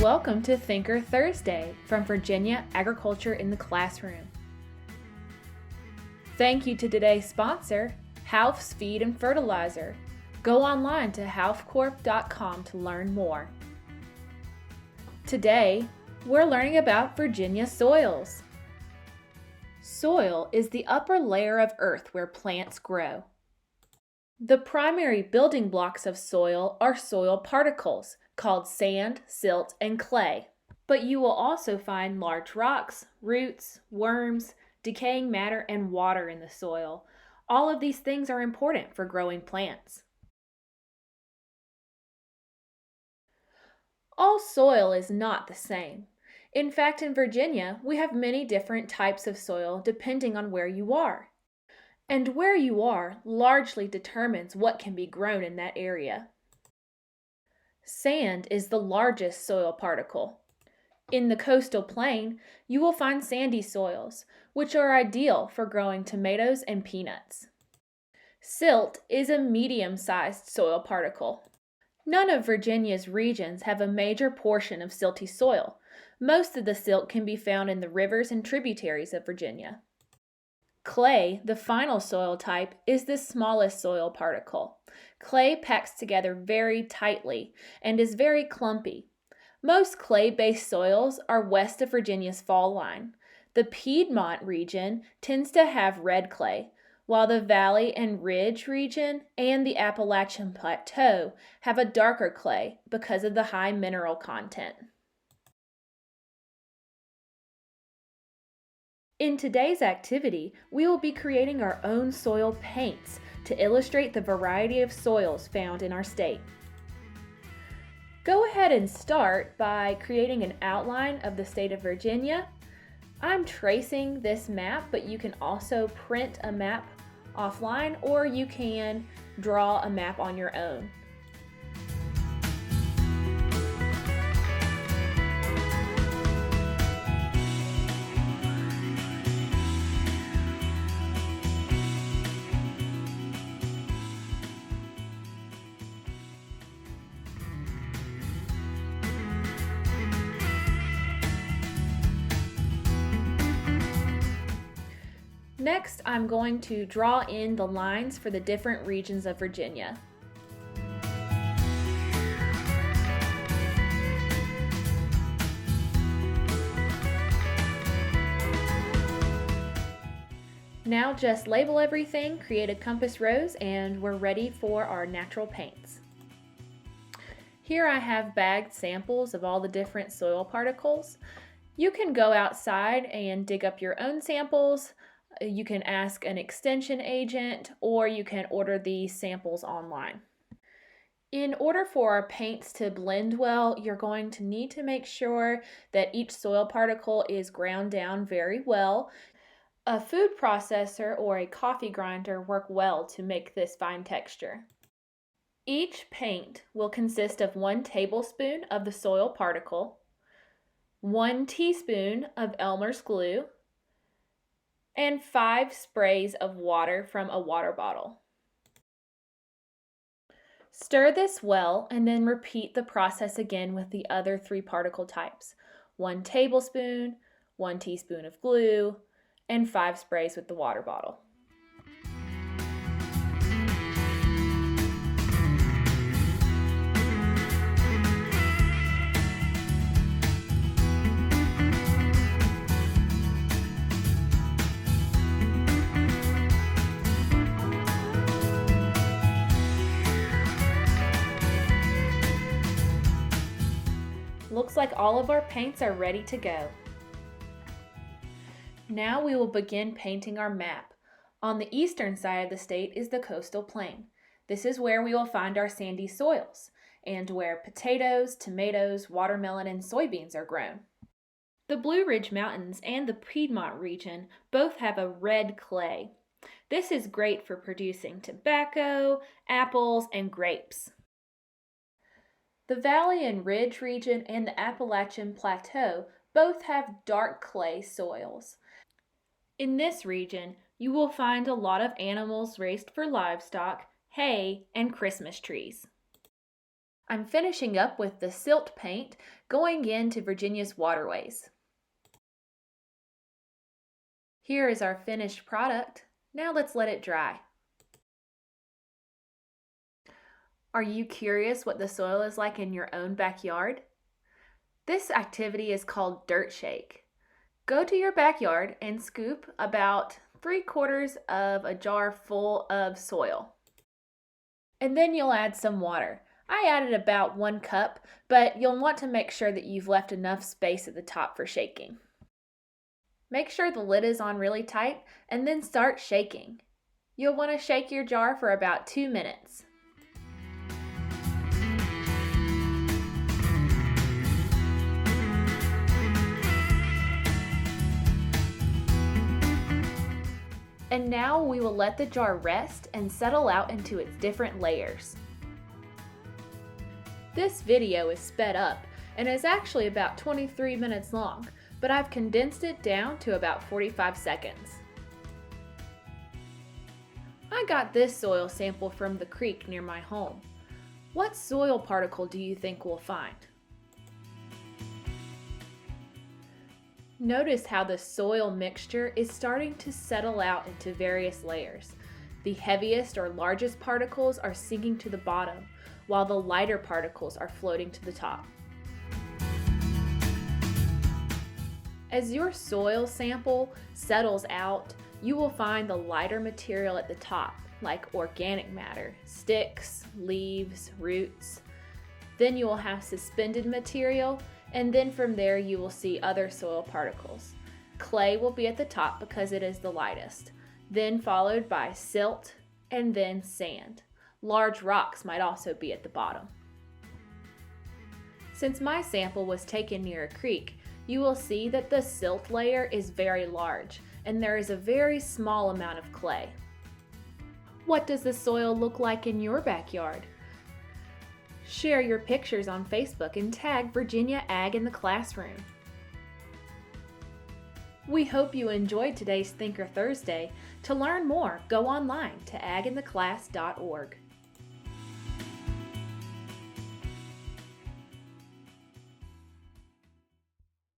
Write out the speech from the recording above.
Welcome to Thinker Thursday from Virginia Agriculture in the Classroom. Thank you to today's sponsor, Half's Feed and Fertilizer. Go online to halfcorp.com to learn more. Today, we're learning about Virginia soils. Soil is the upper layer of earth where plants grow. The primary building blocks of soil are soil particles, called sand, silt, and clay. But you will also find large rocks, roots, worms, decaying matter, and water in the soil. All of these things are important for growing plants. All soil is not the same. In fact, in Virginia, we have many different types of soil depending on where you are. And where you are largely determines what can be grown in that area. Sand is the largest soil particle. In the coastal plain, you will find sandy soils, which are ideal for growing tomatoes and peanuts. Silt is a medium-sized soil particle. None of Virginia's regions have a major portion of silty soil. Most of the silt can be found in the rivers and tributaries of Virginia. Clay, the final soil type, is the smallest soil particle. Clay packs together very tightly and is very clumpy. Most clay-based soils are west of Virginia's fall line. The Piedmont region tends to have red clay, while the Valley and Ridge region and the Appalachian Plateau have a darker clay because of the high mineral content. In today's activity, we will be creating our own soil paints to illustrate the variety of soils found in our state. Go ahead and start by creating an outline of the state of Virginia. I'm tracing this map, but you can also print a map offline or you can draw a map on your own. Next, I'm going to draw in the lines for the different regions of Virginia. Now just label everything, create a compass rose, and we're ready for our natural paints. Here I have bagged samples of all the different soil particles. You can go outside and dig up your own samples. You can ask an extension agent, or you can order these samples online. In order for our paints to blend well, you're going to need to make sure that each soil particle is ground down very well. A food processor or a coffee grinder work well to make this fine texture. Each paint will consist of 1 tablespoon of the soil particle, 1 teaspoon of Elmer's glue, and 5 sprays of water from a water bottle. Stir this well and then repeat the process again with the other 3 particle types. 1 tablespoon, 1 teaspoon of glue, and 5 sprays with the water bottle. Looks like all of our paints are ready to go. Now we will begin painting our map. On the eastern side of the state is the coastal plain. This is where we will find our sandy soils and where potatoes, tomatoes, watermelon, and soybeans are grown. The Blue Ridge Mountains and the Piedmont region both have a red clay. This is great for producing tobacco, apples, and grapes. The Valley and Ridge region and the Appalachian Plateau both have dark clay soils. In this region, you will find a lot of animals raised for livestock, hay, and Christmas trees. I'm finishing up with the Silt paint going into Virginia's waterways. Here is our finished product. Now let's let it dry. Are you curious what the soil is like in your own backyard? This activity is called dirt shake. Go to your backyard and scoop about 3/4 of a jar full of soil. And then you'll add some water. I added about 1 cup, but you'll want to make sure that you've left enough space at the top for shaking. Make sure the lid is on really tight and then start shaking. You'll want to shake your jar for about 2 minutes. And now we will let the jar rest and settle out into its different layers. This video is sped up and is actually about 23 minutes long, but I've condensed it down to about 45 seconds. I got this soil sample from the creek near my home. What soil particle do you think we'll find? Notice how the soil mixture is starting to settle out into various layers. The heaviest or largest particles are sinking to the bottom, while the lighter particles are floating to the top. As your soil sample settles out, you will find the lighter material at the top, like organic matter, sticks, leaves, roots. Then you will have suspended material, and then from there you will see other soil particles. Clay will be at the top because it is the lightest, then followed by silt, and then sand. Large rocks might also be at the bottom. Since my sample was taken near a creek, you will see that the silt layer is very large, and there is a very small amount of clay. What does the soil look like in your backyard? Share your pictures on Facebook and tag Virginia Ag in the Classroom. We hope you enjoyed today's Thinker Thursday. To learn more, go online to agintheclass.org.